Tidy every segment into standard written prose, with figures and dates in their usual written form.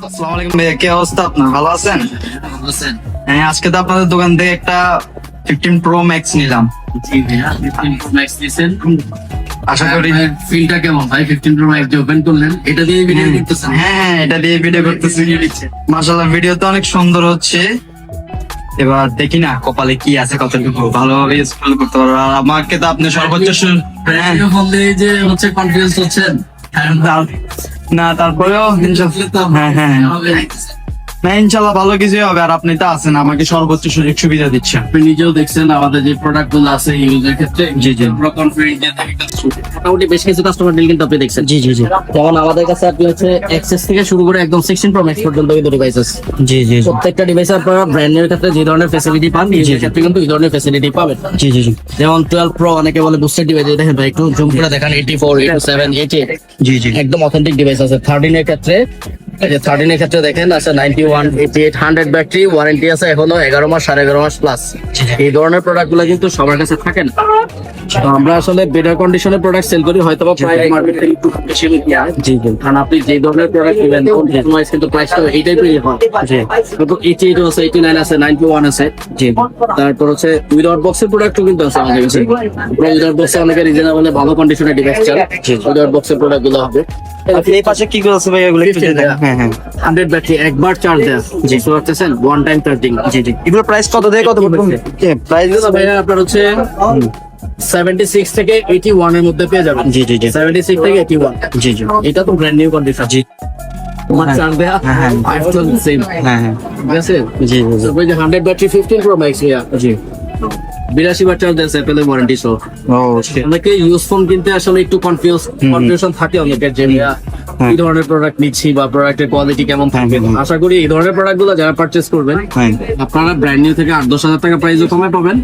আসসালামু আলাইকুম ভাইয়া, কি অবস্থা আপনার? ভালো আছেন? হ্যাঁ, আজকে তো আপনাদের দোকান থেকে একটা 15 Pro Max নিলাম। জি ভাইয়া 15 Pro Max নিছেন। আশা করি ফিলটা কেমন ভাই? 15 Pro Max যে ওপেন করলেন, এটা দিয়ে ভিডিও করতেছেন? হ্যাঁ, এটা দিয়ে ভিডিও করতেছি। মাশাআল্লাহ, ভিডিও তো অনেক সুন্দর হচ্ছে। এবার দেখি না কপালে কি আছে, কতটুকু ভালোভাবে স্ক্রল করতে পারবো। আর আমাকে তো আপনি সর্বোচ্চ হ্যাঁ, ভিডিও বললে যে হচ্ছে কনফিডেন্স হচ্ছেন। না তারপরেও হ্যাঁ হ্যাঁ না, ইনশাল্লাহ ভালো কিছুই হবে। আর আপনি তো আছেন, আমাকে সর্বোচ্চ সুযোগ সুবিধা দিচ্ছেন। আপনি নিজেও দেখছেন আমাদের যে প্রোডাক্ট গুলো আছে ইউজের ক্ষেত্রে, জি, জি। পুরো কনফিডেন্ট যে মোটামুটি বেশ কিছু কাস্টমার ডিল কিন্তু আপনি দেখছেন। জি জি জি যেমন আমাদের কাছে আপনি হচ্ছে এক্সেস থেকে শুরু করে একদম 16 Pro Max পর্যন্ত কিন্তু ডিভাইস আছে। জি জি প্রত্যেকটা ডিভাইসে আপনারা ব্র্যান্ড নিউ ক্ষেত্রে যে ধরনের ফ্যাসিলিটি পান, ইউজের ক্ষেত্রে কিন্তু এই ধরনের ফ্যাসিলিটি পাবেন। জি জি জি যেমন 12 Pro অনেকে বলে বুস্টার ডিভাইস, দেখেন ভাই একটু জুম করে দেখেন, 84, 87, 88 জি জি একদম অথেন্টিক ডিভাইস আছে। 13 এর ক্ষেত্রে, এই যে 13 এর ক্ষেত্রে দেখেন আছে 91, 88, 100 ব্যাটারি, ওয়ারেন্টি আছে এখনো 11 মাস, 11.5 মাস প্লাস। এই ধরনের প্রোডাক্ট গুলো কিন্তু সবার কাছে থাকে না। তো আমরা আসলে বেটার কন্ডিশনের প্রোডাক্ট সেল করি, হয়তো বা প্রাইস মার্কেট থেকে একটু বেশি দেওয়া হয়। জি জি কারণ আপনি যে ধরনের প্রোডাক্ট নেবেন কম্প্রোমাইজ কিন্তু প্রাইসটা এই টাইপেরই হয়। কিন্তু 88 আছে, 89 আছে, 91 আছে। জি তারপর হচ্ছে উইদাউট বক্সের প্রোডাক্টও কিন্তু আছে আমাদের কাছে। উইদাউট বক্সে অনেকে রিজনেবল ভালো কন্ডিশনের ডিভাইস চান, উইদাউট বক্সের প্রোডাক্ট গুলো হবে। আপনি এই পাশে কি করছে ভাই? এগুলো একটু দেখেন। হ্যাঁ হ্যাঁ 100 ব্যাটারি, একবার চার্জ দেয়া, জি বুঝতেছেন, ওয়ান টাইম চার্জিং। জি জি এগুলো প্রাইস কত থেকে কত পর্যন্ত? প্রাইস ভাইয়া আপনার হচ্ছে 76 থেকে 81 এর মধ্যে পেয়ে যাবেন। জি জি জি 76 থেকে 81। জি জি এটা তো ব্র্যান্ড নিউ কন্ডিশন। জি তোমার চার্জ দেয়া হ্যাঁ, হ্যাঁ। আইফোন সেম, হ্যাঁ হ্যাঁ ঠিক আছে। জি জি জি ওই যে 100 ব্যাটারি 15 Pro Max ভাইয়া, জি 82 বার চার্জ দেয়, অ্যাপেলের ওয়ারেন্টি সহ। ও shit। অনেকে ইউজ ফোন কিনতে আসলে একটু কনফিউশন থাকে অনেকের, যে ভাইয়া হ্যাঁ। এই ধরনের প্রোডাক্ট নিচ্ছি বা প্রোডাক্টের কোয়ালিটি কেমন থাকবে। হ্যাঁ, হ্যাঁ। আশা করি এই ধরনের প্রোডাক্ট গুলো যারা পারচেস করবেন, হ্যাঁ আপনারা ব্র্যান্ড নিউ থেকে 8-10 হাজার টাকা প্রাইসও কমে পাবেন।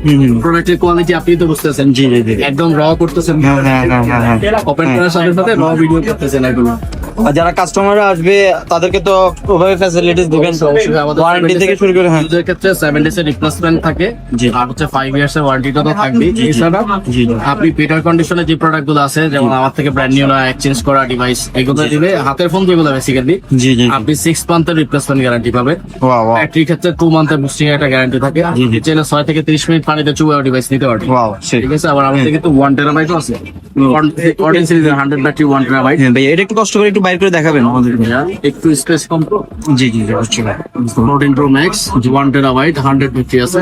প্রোডাক্টের কোয়ালিটি আপনি তো বুঝতেছেন, জি জি জি একদম র করতেছেন, হ্যাঁ হ্যাঁ হ্যাঁ হ্যাঁ ওপেন করার সাথে সাথে র ভিডিও করতেছেন এগুলো। আর যারা কাস্টমাররা আসবে তাদেরকে তো ওভাবে ফ্যাসিলিটিস দিবেন, ওয়ারেন্টি থেকে শুরু করে। হ্যাঁ ইউজের ক্ষেত্রে 7 days এর রিপ্লেসমেন্ট থাকে, জি। আর হচ্ছে 5 years এর ওয়ারেন্টিটা তো থাকবেই। এছাড়া জি জি আপনি বেটার কন্ডিশনে যে প্রোডাক্ট গুলো আছে, যেমন আমার থেকে ব্র্যান্ড নিউ না এক্সচেঞ্জ করা ডিভাইস, এগুলো দিলে হাতের ফোন যেগুলো বেসিক্যালি জি জি আপনি 6 মান্থের রিপ্লেসমেন্ট গ্যারান্টি পাবেন। ওয়াও ওয়াও ব্যাটারির ক্ষেত্রে 2 মান্থের বুস্টিং একটা গ্যারান্টি থাকে। জি, জি। চাইলে 6 থেকে 30 মিনিট পানিতে চুবাও ডিভাইস নিতে পারবেন, ওয়াও shit। ঠিক আছে। আবার আমাদের কিন্তু 1 TB আছে, 14 সিরিজের 100 ব্যাটারি 1 TB। হ্যাঁ ভাই, এটা একটু কষ্ট করে একটু বাইর করে দেখাবেন আমাদের। একটু স্পেস কম তো। জি জি জি বুঝছি ভাই। 14 Pro Max 1 TB 100 ব্যাটারি আছে,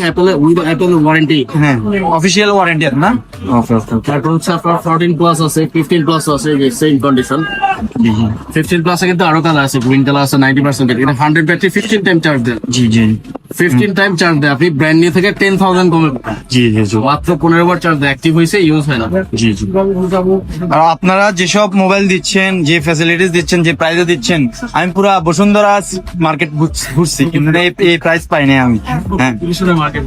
অ্যাপেল ওয়ারেন্টি। হ্যাঁ অফিশিয়াল ওয়ারেন্টি আছে না? ওকে ওকে তারপর হচ্ছে আপনার 14 প্লাস আছে, 15 প্লাস আছে, যে সেম কন্ডিশন। জি জি 15 প্লাসে কিন্তু আরো কালার আছে, গ্রিন কালার আছে, 90% ব্যাটারি। এটা 100 ব্যাটারি 15 টাইম চার্জ দেয়, জি জি 15 টাইম চার্জ দেয়। আপনি ব্র্যান্ড নিউ থেকে 10,000 কমে পাবেন। জি জি জি মাত্র 15 বার চার্জ অ্যাক্টিভ হয়েছে, ইউজ হয় না। জি জি আর আপনারা যেসব মোবাইল দিচ্ছেন, যে ফ্যাসিলিটিস দিচ্ছেন, যে প্রাইসে দিচ্ছেন, আমি পুরা বসুন্ধরা মার্কেট ঘুরছি কিন্তু এই প্রাইস পাই নাই আমি। হ্যাঁ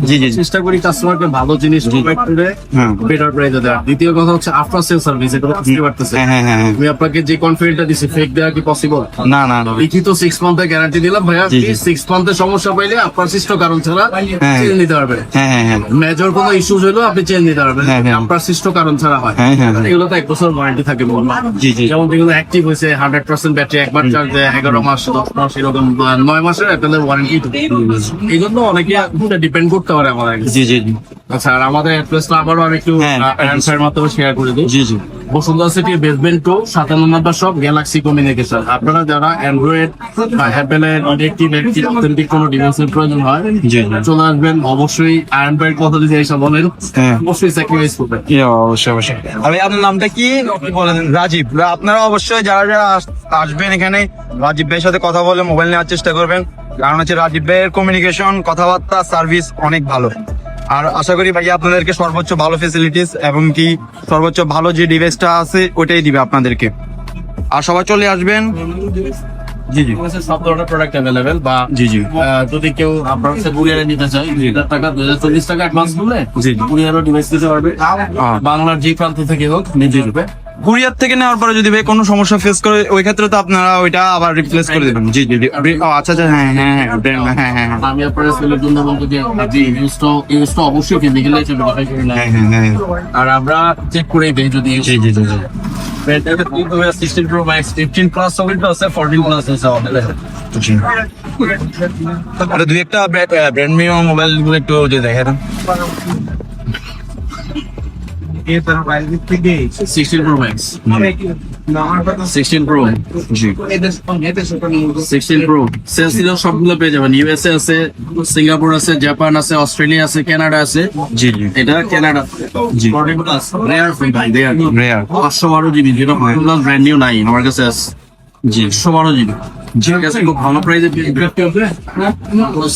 জি, জি, জি। চেষ্টা করি কাস্টমারকে ভালো জিনিস প্রোভাইড করে হ্যাঁ। বেটার প্রাইসে দেওয়া। দ্বিতীয় কথা হচ্ছে আফটার সেল সার্ভিস, এগুলো বুঝতে পারতেছে। হ্যাঁ হ্যাঁ হ্যাঁ আমি আপনাকে যে কনফিডেন্টটা দিছি, ফেক দেওয়া কি পসিবল? না না না লিখিত 6 মান্থের গ্যারান্টি দিলাম ভাইয়া। জি, জি। 6 মান্থের সমস্যা পাইলে আপনার সৃষ্ট কারণ ছাড়া হ্যাঁ। চেঞ্জ নিতে পারবেন। হ্যাঁ হ্যাঁ হ্যাঁ মেজর কোনো ইস্যুস হলেও আপনি চেঞ্জ নিতে পারবেন, হ্যাঁ, হ্যাঁ। আপনার সৃষ্ট কারণ ছাড়া হয়। হ্যাঁ, হ্যাঁ, হ্যাঁ। এগুলো তো 1 বছর ওয়ারেন্টি থাকে বলবো। জি, জি। যেমন যেগুলো অ্যাক্টিভ হয়েছে 100% ব্যাটারি, একবার চার্জ দেয় 11 মাস, 10 মাস, এরকম 9 মাসের অ্যাপেলের ওয়ারেন্টি। এই জন্য অনেকে ডিপেন্ড করতে পারে আমাদের। জি জি জি আচ্ছা, আর আমাদের অ্যাড্রেসটা আবারও আমি একটু হ্যাঁ। অ্যান্সার মাধ্যমে শেয়ার করে দিই। জি জি বসুন্ধরা সিটির বেসমেন্ট 2, 57 নম্বর শপ, গ্যালাক্সি কমিউনিকেশন। আপনারা যারা অ্যান্ড্রয়েড বা অ্যাপেলের অথেন্টিক কোনো ডিভাইসের প্রয়োজন হয়, জি। চলে আসবেন। অবশ্যই আয়রন ভাইয়ের কথা যদি এইসব বলেন, হ্যাঁ। অবশ্যই স্যাক্রিফাইস করবেন। অবশ্যই অবশ্যই। আমি আপনার নামটা কি বলেন? রাজীব। আপনারা অবশ্যই যারা যারা আসবেন এখানে, রাজীব ভাইয়ের সাথে কথা বলে মোবাইল নেওয়ার চেষ্টা করবেন। কারণ হচ্ছে রাজীব ভাইয়ের কমিউনিকেশন, কথাবার্তা, সার্ভিস অনেক ভালো। আর আশা করি ভাইয়া আপনাদেরকে সর্বোচ্চ ভালো ফেসিলিটিস এবং কি সর্বোচ্চ ভালো যে ডিভাইসটা আছে ওইটাই দিবে আপনাদেরকে। আর সবাই চলে আসবেন। জি জি সব ধরনের প্রোডাক্ট অ্যাভেলেবেল। বা জি জি যদি কেউ আপনার হচ্ছে কুরিয়ারে নিতে চায়, 2000 টাকা 2040 টাকা অ্যাডভান্স করলে জি, জি। কুরিয়ারও ডিভাইস দিতে পারবে, বাংলার যে প্রান্ত থেকে হোক নিতে পারবে। কুরিয়ার থেকে নেওয়ার পরে যদি ভাই কোনো সমস্যা ফেস করে, ওই ক্ষেত্রে তো আপনারা ওইটা আবার রিপ্লেস করে দেবেন। জি জি জি। ও আচ্ছা আচ্ছা হ্যাঁ হ্যাঁ হ্যাঁ হ্যাঁ হ্যাঁ হ্যাঁ আমি আপনার সেলের জন্য বলবো যে আপনি ইউজটা অবশ্যই কিনতে গেলে হ্যাঁ হ্যাঁ হ্যাঁ আর আমরা চেক করেই দেই যদি জি জি জি জি 16 Pro Max 15 প্লাস সকেট আছে 14 প্লাস আছে আমাদের আরে দুই একটা ব্র্যান্ড নিউ মোবাইল গুলো একটু যে দেখেন 16 Pro Max 16 Pro জি 16 Pro সেলসিলো সবগুলো পেয়ে যাবেন ইউএসএ আছে সিঙ্গাপুর আছে জাপান আছে অস্ট্রেলিয়া আছে কানাডা আছে জি জি এটা কানাডা জি 14 প্লাস রেয়ার ফোন ভাই রেয়ার রেয়ার 512 জিবি যেটা প্লাস ব্র্যান্ড নিউ নাই আমার কাছে আছে জি 112 জিবি ঠিক আছে খুব ভালো প্রাইসে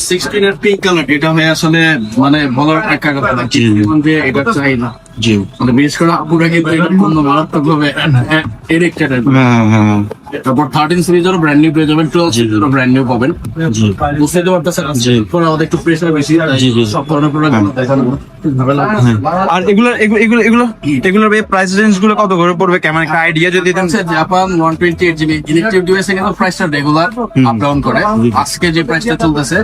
16 এর পিঙ্ক কালার এটা হয় আসলে মানে বলার একা কথা না জি। যে এটা চাই না জি মানে বিশেষ করে আপুরা কিন্তু এটা কোনো মারাত্মক ভাবে এডিক্টেড হ্যাঁ তারপর 13 সিরিজেরও ব্র্যান্ড নিউ পেয়ে যাবেন 12 সিরিজেরও ব্র্যান্ড নিউ পাবেন জি বুঝতে তো পারতেছেন জি। পরে আমাদের একটু প্রেসার বেশি জি, জি। সব ধরনের প্রোডাক্ট দেখানো ঝামেলা আর এগুলোর প্রাইস রেঞ্জ গুলো কত করে পড়বে কেমন একটা আইডিয়া যদি দিতেন হচ্ছে জাপান 128 জিবি ইলেকট্রিক ডিভাইসে কিন্তু প্রাইসটা রেগুলার আপ ডাউন করে আজকে যে প্রাইসটা চলতেছে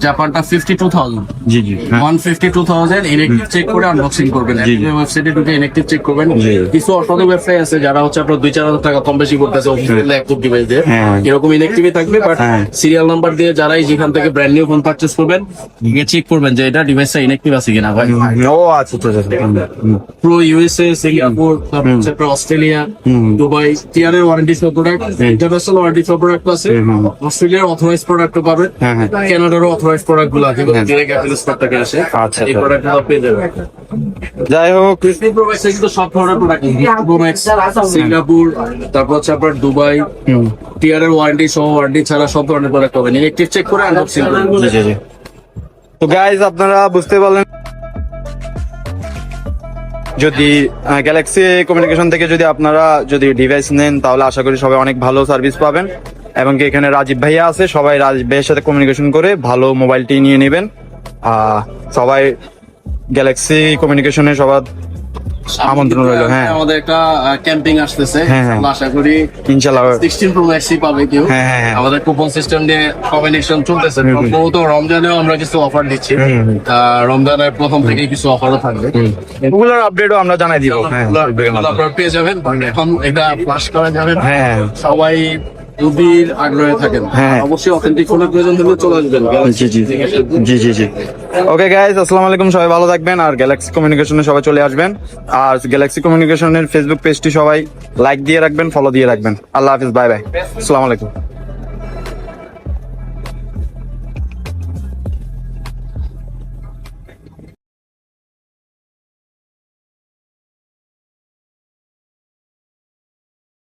জাপানটা 52000 জি জি 152,000 ইলেকট্রিক চেক করে আনবক্সিং করবেন জি, জি। ওয়েবসাইটে ঢুকে ইলেকট্রিক চেক করবেন জি। কিছু অটোকে ওয়েবসাইট আছে যারা হচ্ছে আপনার 2-4 টাকা কম বেশি করতেছে অফিসিয়াল ল্যাপটপ ডিভাইস দিয়ে হ্যাঁ। এরকম ইলেকট্রিকই থাকবে বাট হ্যাঁ। সিরিয়াল নাম্বার দিয়ে যারাই যেখান থেকে ব্র্যান্ড নিউ ফোন পারচেজ করবেন গিয়ে চেক করবেন যে এটা ডিভাইসটা ইনেকটিভ আছে কিনা ভাই ও আচ্ছা আচ্ছা প্রো ইউএসএ সিঙ্গাপুর তারপর হচ্ছে আপনার অস্ট্রেলিয়া দুবাই টিয়ারের ওয়ারেন্টি সহ প্রোডাক্ট ইন্টারন্যাশনাল ওয়ারেন্টি সহ প্রোডাক্ট আছে অস্ট্রেলিয়ার অথরাইজ প্রোডাক্টও পাবেন হ্যাঁ, হ্যাঁ। কানাডারও অথরাইজ প্রোডাক্ট গুলো আছে ডিরেক্ট অ্যাপেল স্টোর থেকে আসে আচ্ছা, এই আচ্ছা। প্রোডাক্ট গুলো পেয়ে যাবেন যাই হোক ডিসনি প্রো ম্যাক্সে কিন্তু সব ধরনের প্রোডাক্ট প্রো ম্যাক্স সিঙ্গাপুর তারপর হচ্ছে আপনার দুবাই টিয়ারের ওয়ারেন্টি সহ ওয়ারেন্টি ছাড়া সব ধরনের প্রোডাক্ট পাবেন ইলেকট্রিক চেক করে আনবক্সিং করবেন জি জি জি তো গাইজ আপনারা বুঝতে পারলেন যদি গ্যালাক্সি কমিউনিকেশন থেকে যদি আপনারা যদি ডিভাইস নেন তাহলে আশা করি সবাই অনেক ভালো সার্ভিস পাবেন এবং কি এখানে রাজীব ভাইয়া আছে সবাই রাজীব ভাইয়ের সাথে কমিউনিকেশন করে ভালো মোবাইলটি নিয়ে নেবেন সবাই গ্যালাক্সি কমিউনিকেশনে সবার আমন্ত্রণ রইলো, হ্যাঁ। আমাদের একটা ক্যাম্পিং আসতেছে হ্যাঁ, হ্যাঁ। আশা করি ইনশাল্লাহ 16 প্রো ম্যাক্সই পাবে কেউ হ্যাঁ, হ্যাঁ, হ্যাঁ। আমাদের কুপন সিস্টেম দিয়ে কম্বিনেশন চলতেছে সম্ভবত রমজানেও আমরা কিছু অফার দিচ্ছি রমজানের প্রথম থেকেই কিছু অফারও থাকবে ওগুলোর আপডেটও আমরা জানাই দিব হ্যাঁ এগুলো আপনারা পেয়ে যাবেন এখন এটা ফ্লাশ করা যাবে হ্যাঁ সবাই যদি আগ্রহে থাকেন হ্যাঁ। অবশ্যই অথেন্টিক ফোনের প্রয়োজন হলে চলে আসবেন জি জি জি জি জি ওকে গাইজ আসসালামু আলাইকুম সবাই ভালো থাকবেন আর গ্যালাক্সি কমিউনিকেশনে সবাই চলে আসবেন আর গ্যালাক্সি কমিউনিকেশনের ফেসবুক পেজটি সবাই লাইক দিয়ে রাখবেন ফলো দিয়ে রাখবেন আল্লাহ হাফিজ বাই বাই আসসালামু আলাইকুম